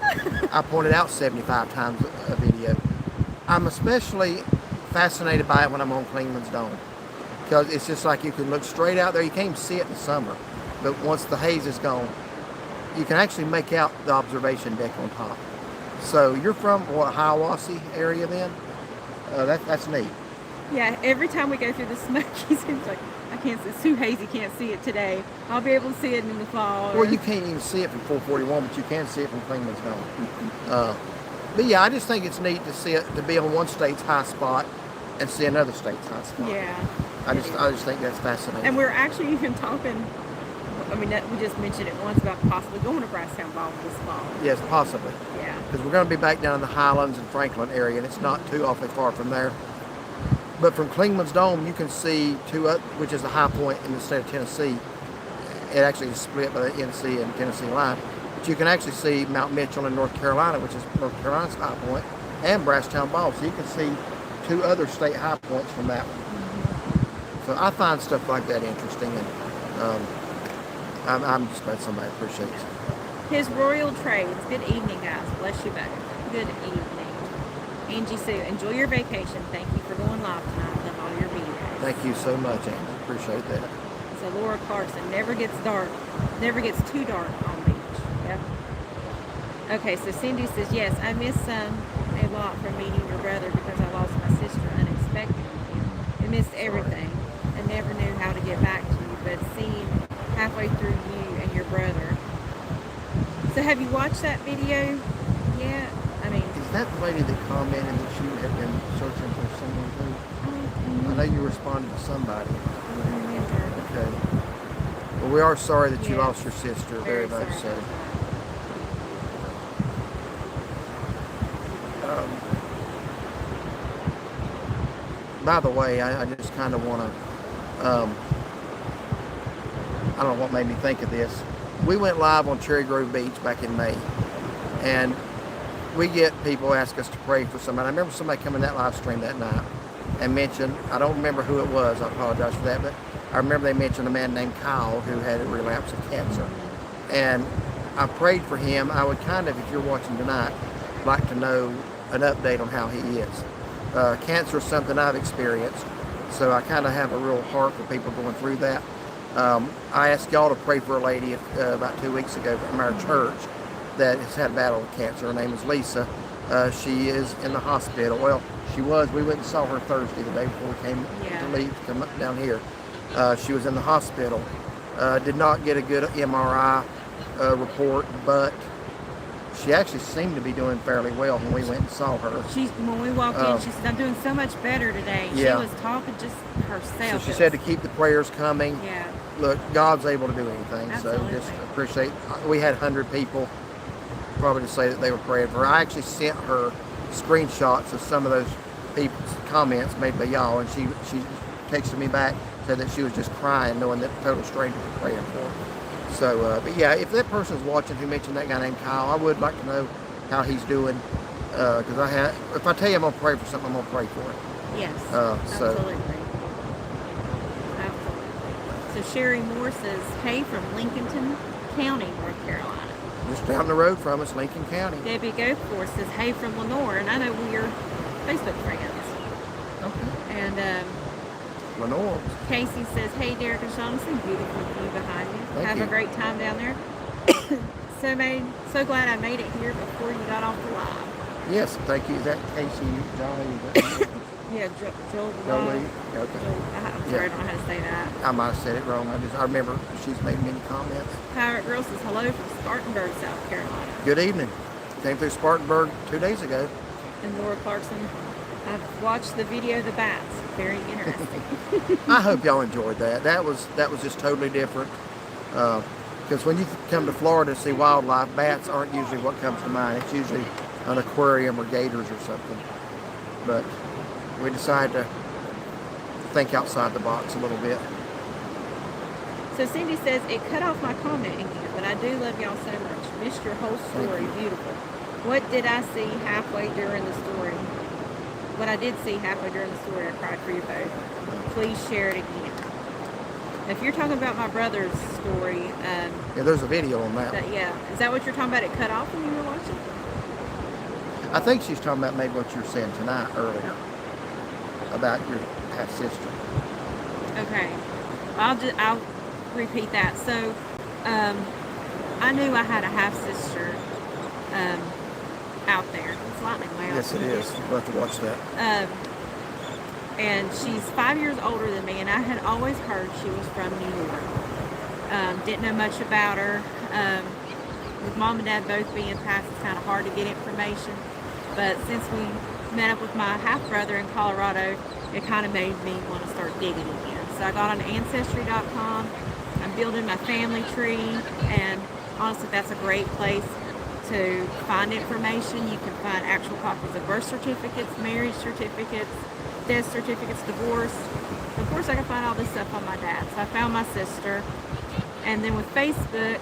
I pointed out 75 times a video. I'm especially fascinated by it when I'm on Clingman's Dome because it's just like you can look straight out there. You can't even see it in the summer, but once the haze is gone, you can actually make out the observation deck on top. So you're from what, Hiawassee area then? That's neat. Yeah, every time we go through the Smokies, it's like, I can't see, it's too hazy, can't see it today. I'll be able to see it in the fall. Well, you can't even see it from 441, but you can see it from Clingman's Dome. But yeah, I just think it's neat to see it, to be on one state's high spot and see another state's high spot. Yeah. I just think that's fascinating. And we're actually even talking, I mean, we just mentioned it once about possibly going to Brasstown Ball this fall. Yes, possibly. Yeah. Because we're going to be back down in the Highlands and Franklin area, and it's not too awfully far from there. But from Clingman's Dome, you can see which is the high point in the state of Tennessee. It actually is split by the NC and Tennessee line. But you can actually see Mount Mitchell in North Carolina, which is North Carolina's high point, and Brasstown Ball. So you can see two other state high points from that one. So I find stuff like that interesting, and I'm just glad somebody appreciates it. His Royal Trades. Good evening, guys. Bless you both. Good evening. Angie Sue, enjoy your vacation. Thank you for going live tonight. Love all your videos. Thank you so much, Angie. Appreciate that. So Laura Clarkson, never gets too dark on beach. Yep. Okay, so Cindy says, yes, I miss a lot from meeting your brother because I lost my sister unexpectedly. I missed everything and never knew how to get back to you, but seeing halfway through you and your brother. So have you watched that video yet? I mean, is that the lady that commented that you had been searching for someone too? I know you responded to somebody. I don't remember. Okay. Well, we are sorry that you Yes. lost your sister. Very much sorry so. about By the way, I just kind of want to, I don't know what made me think of this. We went live on Cherry Grove Beach back in May, and we get people ask us to pray for somebody. I remember somebody coming that live stream that night and mentioned, I don't remember who it was, I apologize for that, but I remember they mentioned a man named Kyle who had a relapse of cancer. And I prayed for him. I would kind of, if you're watching tonight, like to know an update on how he is. Cancer is something I've experienced, so I kind of have a real heart for people going through that. I asked y'all to pray for a lady about 2 weeks ago from our church that has had a battle with cancer. Her name is Lisa. She is in the hospital. Well, she was. We went and saw her Thursday, the day before we came to leave to come up down here. She was in the hospital. Did not get a good MRI report, but she actually seemed to be doing fairly well when we went and saw her. When we walked in, she said, I'm doing so much better today. Yeah. She was talking just herself. So she said to keep the prayers coming. Yeah. Look, God's able to do anything. Absolutely. So just appreciate. We had 100 people probably to say that they were praying for her. I actually sent her screenshots of some of those people's comments made by y'all, and she texted me back, said that she was just crying knowing that total strangers were praying for her. So, but yeah, if that person's watching who mentioned that guy named Kyle, I would like to know how he's doing. Because if I tell you I'm going to pray for something, I'm going to pray for it. Yes, so- absolutely. Absolutely. So Sherry Moore says, hey, from Lincolnton County, North Carolina. Just down the road from us, Lincoln County. Debbie Goforth says, hey from Lenore, and I know we're Facebook friends. Okay. And Lenore. Casey says, hey Derek and Sean, it's a beautiful view behind you. Thank Have you. a great time down there. So glad I made it here before you got off the live. Yes, thank you. Is that Casey, Johnny? Yeah, Joel. Jolie? Okay. I'm sorry, I don't know how to say that. I might have said it wrong. I remember she's made many comments. Pirate Girl says, hello from Spartanburg, South Carolina. Good evening. Came through Spartanburg 2 days ago. And Laura Clarkson, I've watched the video of the bats. Very interesting. I hope y'all enjoyed that. That was just totally different. Because when you come to Florida to see wildlife, bats aren't usually what comes to mind. It's usually an aquarium or gators or something. But we decided to think outside the box a little bit. So Cindy says, it cut off my comment again, but I do love y'all so much. Missed your whole story. Beautiful. What did I see halfway during the story? What I did see halfway during the story, I cried for you both. Please share it again. If you're talking about my brother's story, Yeah, there's a video on that. yeah, is that what you're talking about? It cut off when you were watching? I think she's talking about maybe what you were saying tonight earlier about your half sister. Okay, I'll repeat that. So, I knew I had a half sister out there. It's lightning loud. Yes, it is. We'll have to watch that. And she's 5 years older than me, and I had always heard she was from New York. Didn't know much about her. With Mom and Dad both being passed, it's kind of hard to get information. But since we met up with my half-brother in Colorado, it kind of made me want to start digging again. So I got on Ancestry.com. I'm building my family tree, and honestly, that's a great place to find information. You can find actual copies of birth certificates, marriage certificates, death certificates, divorce. Of course, I can find all this stuff on my dad. So I found my sister, and then with Facebook,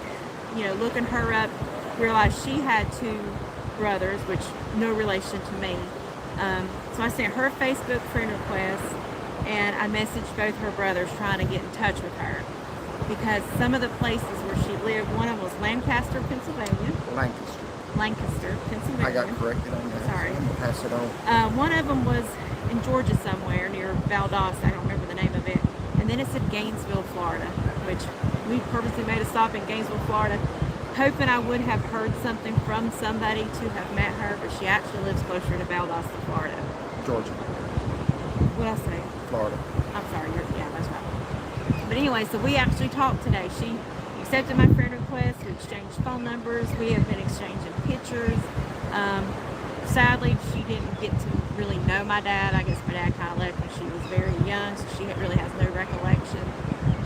looking her up, realized she had 2 brothers, which no relation to me. So I sent her a Facebook friend request, and I messaged both her brothers trying to get in touch with her, because some of the places where she lived, one of them was Lancaster, Pennsylvania. Lancaster, Pennsylvania. I got corrected on that. Sorry. I'm going to pass it on. One of them was in Georgia somewhere near Valdosta. I don't remember the name of it. And then it said Gainesville, Florida, which we purposely made a stop in Gainesville, Florida, hoping I would have heard something from somebody to have met her, but she actually lives closer to Valdosta, Florida. Georgia. What'd I say? Florida. I'm sorry. Yeah, that's right. But anyway, so we actually talked today. She accepted my friend request. We exchanged phone numbers. We have been exchanging pictures. Sadly, she didn't get to really know my dad. I guess my dad kind of left when she was very young, so she really has no recollection.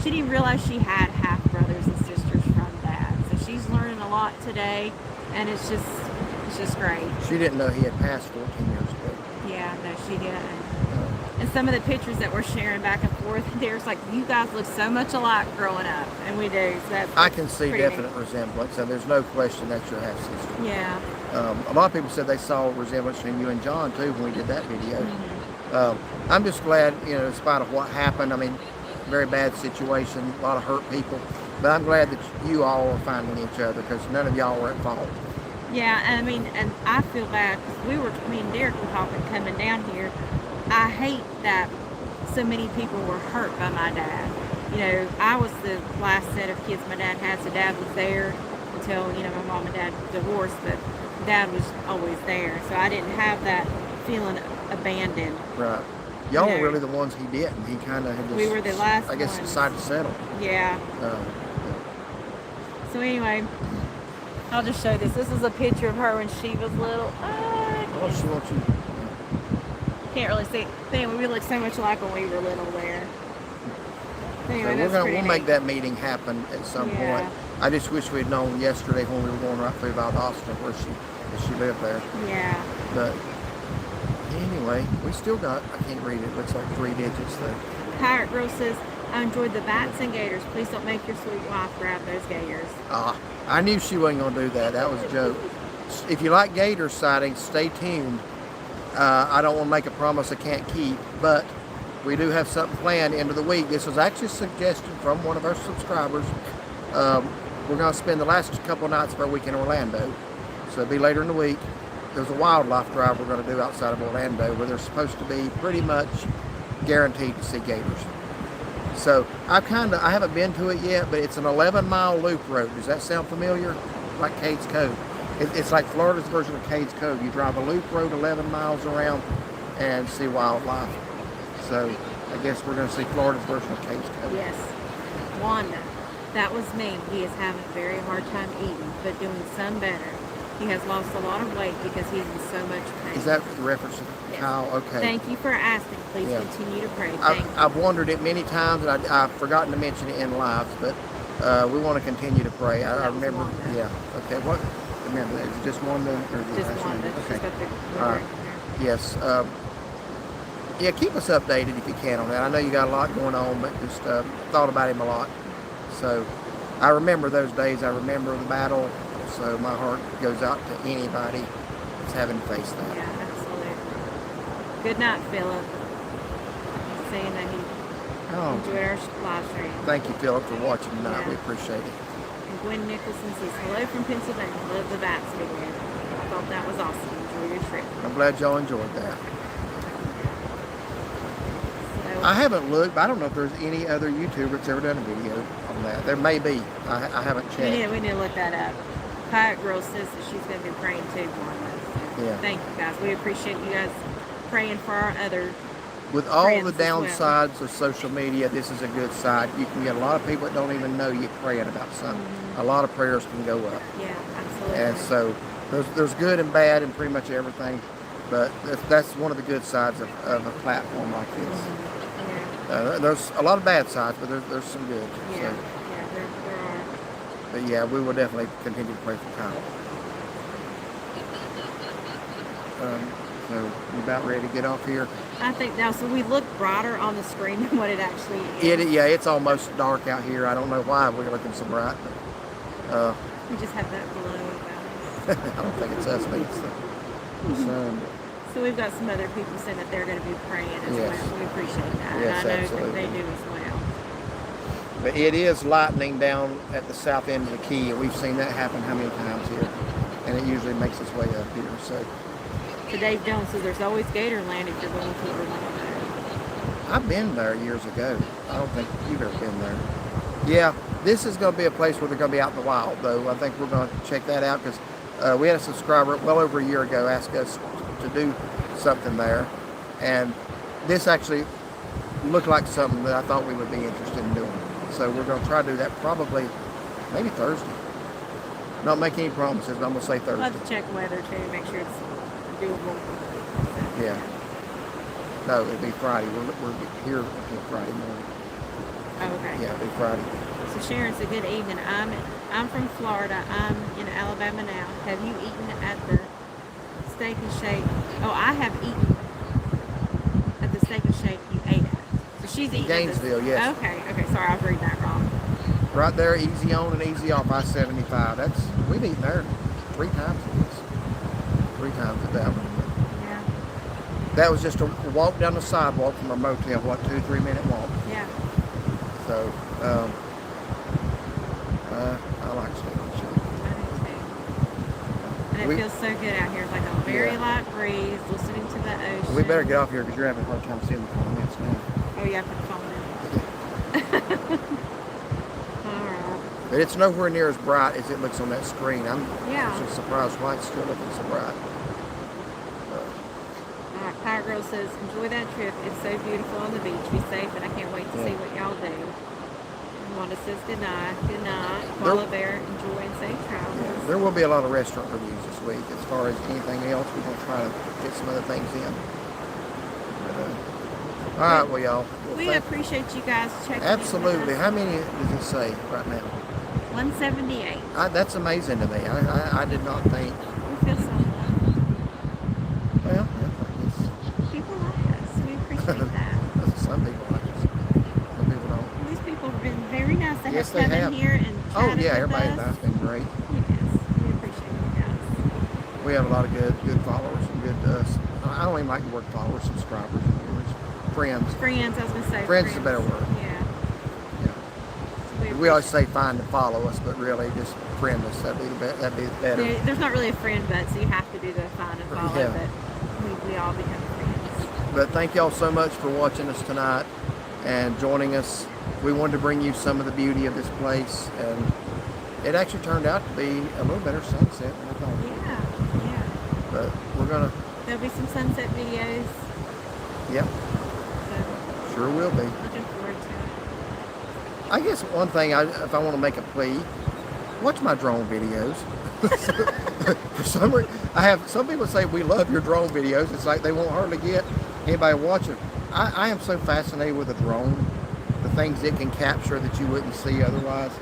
She didn't realize she had half brothers and sisters from dad. So she's learning a lot today, and it's just great. She didn't know he had passed 14 years ago. Yeah, no, she didn't. And some of the pictures that we're sharing back and forth, there's like, you guys look so much alike growing up, and we do. So that's I can see pretty definite resemblance, and there's no question that's your half sister. Yeah. A lot of people said they saw a resemblance between you and John too when we did that video. Mm-hmm. I'm just glad, in spite of what happened. I mean, very bad situation, a lot of hurt people, but I'm glad that you all are finding each other, because none of y'all were at fault. Yeah, and I feel bad, because me and Derek were talking coming down here. I hate that so many people were hurt by my dad. I was the last set of kids my dad had, so Dad was there until, my mom and dad divorced, but Dad was always there. So I didn't have that feeling abandoned. Right. Y'all were really the ones he didn't. He kind of had just, we were the last I guess, ones. decided to settle. Yeah. So anyway, I'll just show this. This is a picture of her when she was little. Oh, she wants you. Can't really see. Anyway, we look so much alike when we were little there. Anyway, So we'll make that meeting happen at some point. I just wish we'd known yesterday when we were going right through Valdosta where she lived there. Yeah. But anyway, we still got, I can't read it, looks like 3 digits though. Pirate Girl says, I enjoyed the bats and gators. Please don't make your sweet wife grab those gators. I knew she wasn't going to do that. That was a joke. If you like gator sightings, stay tuned. I don't want to make a promise I can't keep, but we do have something planned end of the week. This was actually a suggestion from one of our subscribers. we're going to spend the last couple of nights of our week in Orlando. So it'll be later in the week. There's a wildlife drive we're going to do outside of Orlando where they're supposed to be pretty much guaranteed to see gators. So I haven't been to it yet, but it's an 11-mile loop road. Does that sound familiar? Like Cades Cove. It's like Florida's version of Cades Cove. You drive a loop road 11 miles around and see wildlife. So I guess we're going to see Florida's version of Cades Cove. Yes. Wanda, that was me. He is having a very hard time eating, but doing some better. He has lost a lot of weight because he's in so much pain. Is that the reference to Kyle? Okay. Thank you for asking. Please continue to pray. Thank you. I've wondered it many times, and I've forgotten to mention it in lives, but we want to continue to pray. I remember. Wanda. Yeah. Okay. What? Remember that? Is it just Wanda? Just Wanda. Okay. She's got the All right. Yes. Yeah. Keep us updated if you can on that. I know you got a lot going on, but just thought about him a lot. So I remember those days. I remember the battle. So my heart goes out to anybody that's having to face that. Yeah, absolutely. Good night, Philip. He's saying that he enjoyed our live stream. Thank you, Philip, for watching tonight. Yeah. We appreciate it. And Gwen Nicholson says, hello from Pennsylvania. Love the bats video. I thought that was awesome. Enjoy your trip. I'm glad y'all enjoyed that. So, I haven't looked, but I don't know if there's any other YouTuber that's ever done a video on that. There may be. I haven't checked. we need to look that up. Pirate Girl says that she's going to be praying too for us. Yeah. Thank you, guys. We appreciate you guys praying for our other With all the friends as well. downsides of social media, this is a good side. You can get a lot of people that don't even know you praying about something. Mm-hmm. A lot of prayers can go up. Yeah, absolutely. And so there's good and bad in pretty much everything. But that's one of the good sides of a platform like this. Mm-hmm. Yeah. There's a lot of bad sides, but there's some good. Yeah. So, Yeah, there are. but yeah, we will definitely continue to pray for Kyle. So you about ready to get off here? I think now, so we look brighter on the screen than what it actually is. Yeah, it's almost dark out here. I don't know why we're looking so bright. But, We just have that glow about us. I don't think it's us, maybe it's the sun. So we've got some other people saying that they're going to be praying as Yes. well. We appreciate that. Yes, and I know absolutely. that they do as well. But it is lightning down at the south end of the key, and we've seen that happen how many times here. And it usually makes its way up here. So So Dave Jones says there's always Gatorland if you're going to Orlando. I've been there years ago. I don't think you've ever been there. Yeah, this is going to be a place where they're going to be out in the wild, though. I think we're going to check that out because we had a subscriber well over a year ago ask us to do something there. And this actually looked like something that I thought we would be interested in doing. So we're going to try to do that probably, maybe Thursday. Don't make any promises, but I'm going to say We'll Thursday. have to check weather too, make sure it's doable. Yeah. No, it'll be Friday. We're here until Friday morning. Oh, okay. Yeah, it'll be Friday. So Sharon said, good evening. I'm from Florida. I'm in Alabama now. Have you eaten at the Steak and Shake? Oh, I have eaten at the Steak and Shake you ate at. So she's eaten Gainesville, at yes. Okay. Sorry, I was reading that wrong. Right there, easy on and easy off I-75. We've eaten there 3 times at this. 3 times at that one. Yeah. That was just a walk down the sidewalk from our motel, 2-3 minute walk. Yeah. So, I like Steak and Shake. I do too. And it We- feels so good out here. It's like a very Yeah. light breeze, listening to the ocean. We better get off here because you're having a hard time seeing the comments now. Oh, yeah, put the phone in. All right. But it's nowhere near as bright as it looks on that screen. I'm Yeah. just surprised why it's still looking so bright. All right, Power Girl says, enjoy that trip. It's so beautiful on the beach. Be safe, and I can't wait to see what y'all do. And Wanda says, good night. Good night. Koala Bear, enjoy and safe travels. There will be a lot of restaurant reviews this week. As far as anything else, we're going to try to get some other things in. But, all right, well, y'all. Well, We appreciate you guys checking absolutely. in How many does it say right now? 178. That's amazing to me. I did not think. We feel so loved. Well, yeah, People like us. We appreciate that. some people like us. Some people don't. These people have been very nice. They Yes, have they come in have. here and Oh, chatted yeah, with everybody us. that's been great. Yes, we appreciate you guys. We have a lot of good followers and good. I don't even like the word followers, subscribers, viewers, friends. Friends, I was going to say. Friends is a better word. Yeah. Yeah. We We always say find and follow us, but really just friend us. That'd be better. There's not really a friend button, so you have to do the find and follow, Yeah. but we all become friends. But thank y'all so much for watching us tonight and joining us. We wanted to bring you some of the beauty of this place, and it actually turned out to be a little better sunset than I thought. Yeah. But we're gonna. There'll be some sunset videos. Yep. So Sure will be. looking forward to it. I guess one thing, if I want to make a plea, watch my drone videos. For some reason, some people say we love your drone videos. It's like they won't hardly get anybody watching. I am so fascinated with a drone, the things it can capture that you wouldn't see otherwise.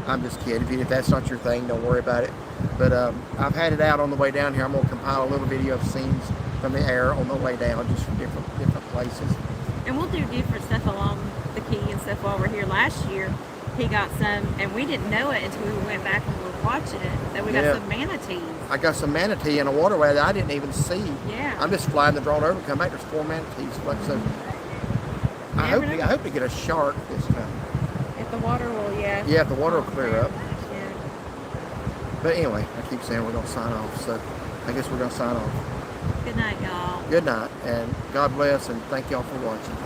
I'm just kidding. If that's not your thing, don't worry about it. But I've had it out on the way down here. I'm gonna compile a little video of scenes from the air on the way down, just from different places. And we'll do different stuff along the key and stuff while we're here. Last year, he got some, and we didn't know it until we went back and we were watching it, that we got some manatees. I got some manatee in a waterway that I didn't even see. Yeah. I'm just flying the drone over, come back, there's 4 manatees. So I hope to get a shark this time. If the water will, Yeah, if the water will clear up. Yeah. But anyway, I keep saying we're going to sign off, so I guess we're going to sign off. Good night, y'all. Good night, and God bless, and thank y'all for watching.